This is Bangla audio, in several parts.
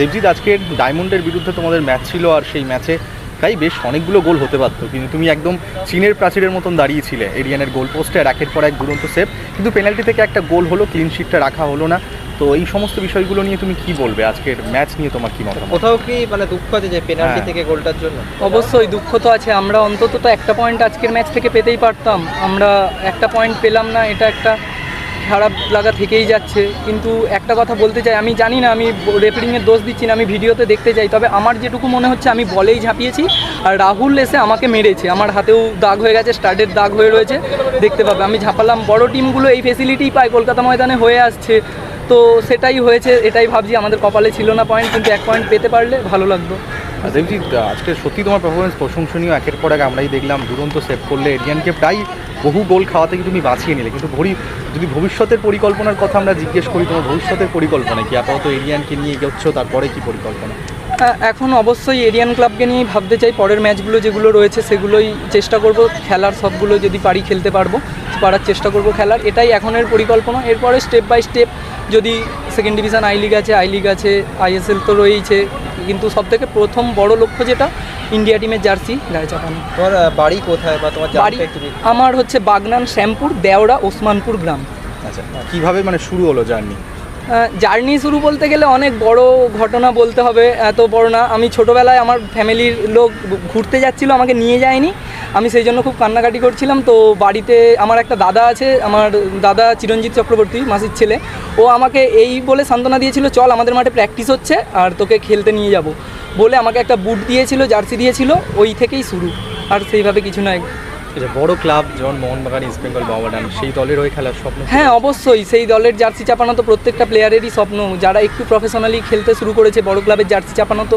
দেবজিৎ, আজকের ডায়মন্ডের বিরুদ্ধে তোমাদের ম্যাচ ছিল, আর সেই ম্যাচে প্রায় বেশ অনেকগুলো গোল হতে পারতো, কিন্তু তুমি একদম চীনের প্রাচীরের মতন দাঁড়িয়েছিলে এরিয়ানের গোল পোস্টে, আর একের পর এক দুরন্ত সেভ, কিন্তু পেনাল্টি থেকে একটা গোল হলো, ক্লিন শিটটা রাখা হলো না। তো এই সমস্ত বিষয়গুলো নিয়ে তুমি কি বলবে? আজকের ম্যাচ নিয়ে তোমার কি মতামত? কোথাও কি মানে দুঃখ আছে যে পেনাল্টি থেকে গোলটার জন্য? অবশ্যই দুঃখ তো আছে। আমরা অন্তত তো একটা পয়েন্ট আজকের ম্যাচ থেকে পেতেই পারতাম, আমরা একটা পয়েন্ট পেলাম না, এটা একটা খারাপ লাগা থেকেই যাচ্ছে। কিন্তু একটা কথা বলতে চাই, আমি জানি না, আমি রেফারিংয়ের দোষ দিচ্ছি না, আমি ভিডিওতে দেখতে চাই, তবে আমার যেটুকু মনে হচ্ছে আমি বলেই ঝাঁপিয়েছি আর রাহুল এসে আমাকে মেরেছে, আমার হাতেও দাগ হয়ে গেছে, স্টার্টের দাগ হয়ে রয়েছে, দেখতে পাবে। আমি ঝাঁপালাম, বড় টিমগুলো এই ফেসিলিটিই পায়, কলকাতা ময়দানে হয়ে আসছে, তো সেটাই হয়েছে, এটাই ভাবছি আমাদের কপালে ছিল না পয়েন্ট, কিন্তু এক পয়েন্ট পেতে পারলে ভালো লাগতো। দেবজিৎ, আজকে সত্যি তোমার পারফরমেন্স প্রশংসনীয়, একের পর এক আমরাই দেখলাম দুরন্ত সেভ করলে, এরিয়ানকে প্রায় বহু গোল খাওয়া থেকে তুমি বাঁচিয়ে নিলে। কিন্তু যদি ভবিষ্যতের পরিকল্পনার কথা আমরা জিজ্ঞেস করি, তোমার ভবিষ্যতের পরিকল্পনা কি? আপাতত এরিয়ানকে নিয়ে এগোচ্ছ, তারপরে কি পরিকল্পনা? এখন অবশ্যই এরিয়ান ক্লাবকে নিয়েই ভাবতে চাই, পরের ম্যাচগুলো যেগুলো রয়েছে সেগুলোই চেষ্টা করব খেলার, সবগুলো যদি পারি খেলতে পারার চেষ্টা করব খেলার, এটাই এখনের পরিকল্পনা। এরপরে স্টেপ বাই স্টেপ, যদি সেকেন্ড ডিভিশন আই লিগ আছে, আইএসএল তো রয়েইছে, কিন্তু সবথেকে প্রথম বড় লক্ষ্য যেটা ইন্ডিয়া টিমের জার্সি গায়ে চাপানো। তোমার বাড়ি কোথায় বা তোমার বাড়ি আমার হচ্ছে বাগনান, শ্যামপুর, দেওড়া, ওসমানপুর গ্রাম। আচ্ছা, কিভাবে মানে শুরু হলো জার্নি? জার্নি শুরু বলতে গেলে অনেক বড় ঘটনা বলতে হবে, এত বড় না। আমি ছোটোবেলায় আমার ফ্যামিলির লোক ঘুরতে যাচ্ছিলো, আমাকে নিয়ে যায়নি, আমি সেই জন্য খুব কান্নাকাটি করছিলাম। তো বাড়িতে আমার একটা দাদা আছে, আমার দাদা চিরঞ্জিত চক্রবর্তী, মাসির ছেলে, ও আমাকে এই বলে সান্ত্বনা দিয়েছিল, চল আমাদের মাঠে প্র্যাকটিস হচ্ছে আর তোকে খেলতে নিয়ে যাব বলে আমাকে একটা বুট দিয়েছিল, জার্সি দিয়েছিল, ওই থেকেই শুরু, আর সেইভাবে কিছু নয়। বড় ক্লাব যেমন মোহনবাগান, ইস্ট বেঙ্গল, মোহামেডান, সেই দলের হয়ে খেলার স্বপ্ন? হ্যাঁ অবশ্যই, সেই দলের জার্সি চাপানো তো প্রত্যেকটা প্লেয়ারেরই স্বপ্ন, যারা একটু প্রফেশনালি খেলতে শুরু করেছে, বড় ক্লাবের জার্সি চাপানো তো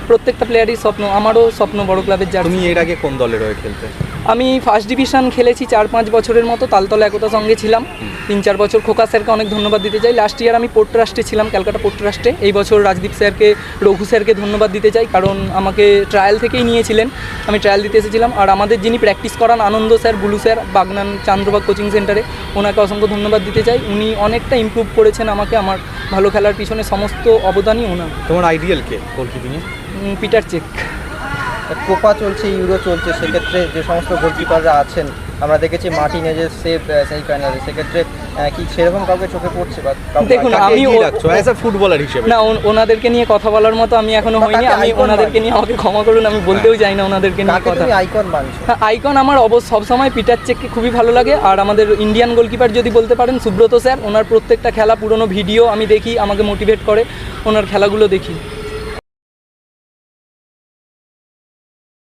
প্রত্যেকটা প্লেয়ারই স্বপ্ন, আমারও স্বপ্ন বড় ক্লাবের জার্সি। তুমি এর আগে কোন দলের হয়ে খেলতে? আমি ফার্স্ট ডিভিশন খেলেছি 4-5 বছরের মতো, তালতলা একতা সঙ্গে ছিলাম 3-4 বছর। খোকা স্যারকে অনেক ধন্যবাদ দিতে চাই। লাস্ট ইয়ার আমি পোর্ট ট্রাস্টে ছিলাম, ক্যালকাটা পোর্ট ট্রাস্টে। এই বছর রাজদীপ স্যারকে, রঘু স্যারকে ধন্যবাদ দিতে চাই, কারণ আমাকে ট্রায়াল থেকেই নিয়েছিলেন, আমি ট্রায়াল দিতে এসেছিলাম। আর আমাদের যিনি প্র্যাকটিস করান Ananda sir, Bulu sir, Bagnan Chandrabag coaching সেন্টারে, ওনাকে অসংখ্য ধন্যবাদ দিতে চাই। উনি অনেকটা ইমপ্রুভ করেছেন আমাকে, আমার ভালো খেলার পিছনে সমস্ত অবদানই ওনার। তোমার আইডিয়াল কে গোলকিপিংয়ে? Peter Cech. কোপা চলছে, ইউরো চলছে, সেক্ষেত্রে যে সমস্ত গোলকিপাররা আছেন, আমরা দেখেছি মার্টিনেজের সেভ সেমিফাইনালে, সেক্ষেত্রে কি সেরকম কাউকে চোখে পড়ছে? বা দেখুন, আমি অ্যাজ আ ফুটবলার হিসেবে না, ওনাদেরকে নিয়ে কথা বলার মতো আমি এখনো হয়নি, আমি ওনাদেরকে নিয়ে, আমাকে ক্ষমা করুন, আমি বলতেও চাই না ওনাদেরকে নিয়ে কথা। আইকন মানছো? হ্যাঁ, আইকন আমার সবসময় পিটার চেককে খুবই ভালো লাগে। আর আমাদের ইন্ডিয়ান গোলকিপার যদি বলতে পারেন সুব্রত স্যার, ওনার প্রত্যেকটা খেলা পুরনো ভিডিও আমি দেখি, আমাকে মোটিভেট করে, ওনার খেলাগুলো দেখি।